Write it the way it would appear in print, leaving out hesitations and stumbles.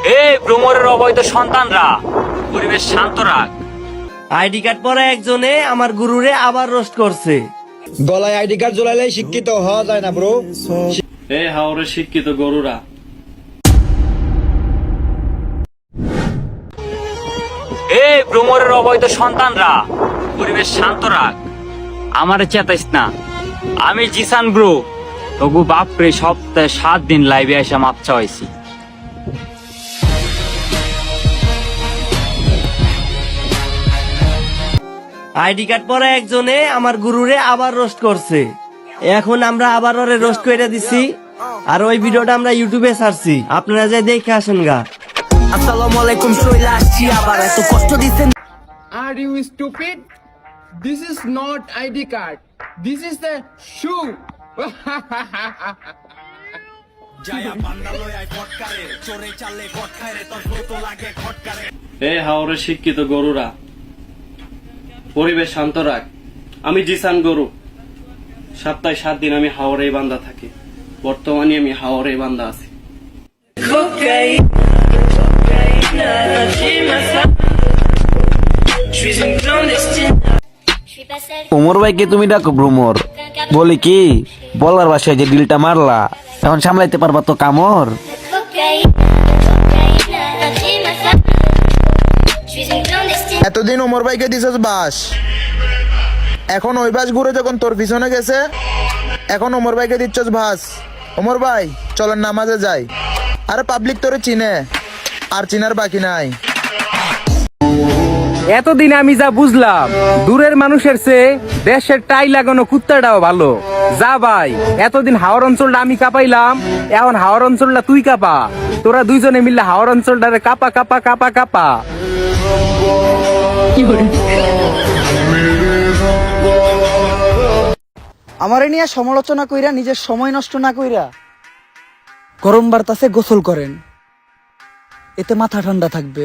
এই ভ্রমরের অবৈধ সন্তানরা, পরিবেশ শান্ত রাখ। আইডি কার্ড পরা একজনে আমার গুরুরে আবার রোস্ট করছে। গলায় আইডি কার্ড ঝোলাইলে শিক্ষিত হওয়া যায় না ব্রো। এই হাওরে শিক্ষিত গরুরা, এই ভ্রমরের অবৈধ সন্তানরা, পরিবেশ শান্ত রাখ। আমারে চেতাইস না, আমি জিসান ব্রো। তবু বাপরে সপ্তাহে 7 দিন লাইভে এসে মাপ চাইছি। আইডি কার্ড পরা একজনে আমার গুরুরে আবার রোস্ট করছে। এখন আমরা আবার ওরে রোস্ট করে দিছি, আর ওই ভিডিওটা আমরা ইউটিউবে ছাড়ছি, আপনারা যাই দেখে আসেন গা। আসসালামু আলাইকুম, চলে আসছি আবার, এত কষ্ট দিচ্ছেন। Are you stupid? This is not ID card. This is the shoe. এই হাওরে শিক্ষিত গরুরা, পরিবেশ শান্ত রাখ। আমি জিসান গরু, সপ্তাহে 7 দিন আমি হাওরেই বান্ধা থাকি। বর্তমানে আমি হাওরেই বান্ধা আছি। ওমর ভাইকে তুমি ডাকো ভ্রমর, বলি কি বলার বাসায় যে ডিলটা মারলা, এখন সামলাইতে পারবা তো কামর? এতদিন ওমর ভাইকে দিছস বাস, এখন ওই বাস ঘুরে যখন তোর পিছনে গেছে, এখন ওমর ভাইকে দিচ্ছস ভাস। ওমর ভাই চলেন নামাজে যাই। আরে পাবলিক তোরে চিনে, আর চিনার বাকি নাই। এতদিন আমি যা বুঝলাম, দূরের মানুষের চেয়ে দেশের টাই লাগানো কুত্তাটাও ভালো। যা ভাই, এতদিন হাওর অঞ্চলটা আমি কাঁপাইলাম, এখন হাওর অঞ্চলটা তুই কাঁপা। তোরা দুইজনে মিললে হাওর অঞ্চলটারে কাঁপা কাঁপা কাঁপা কাঁপা। আমারে নিয়ে সমালোচনা কইরা নিজের সময় নষ্ট না কইরা গরম বার্তাসে গোসল করেন, এতে মাথা ঠান্ডা থাকবে।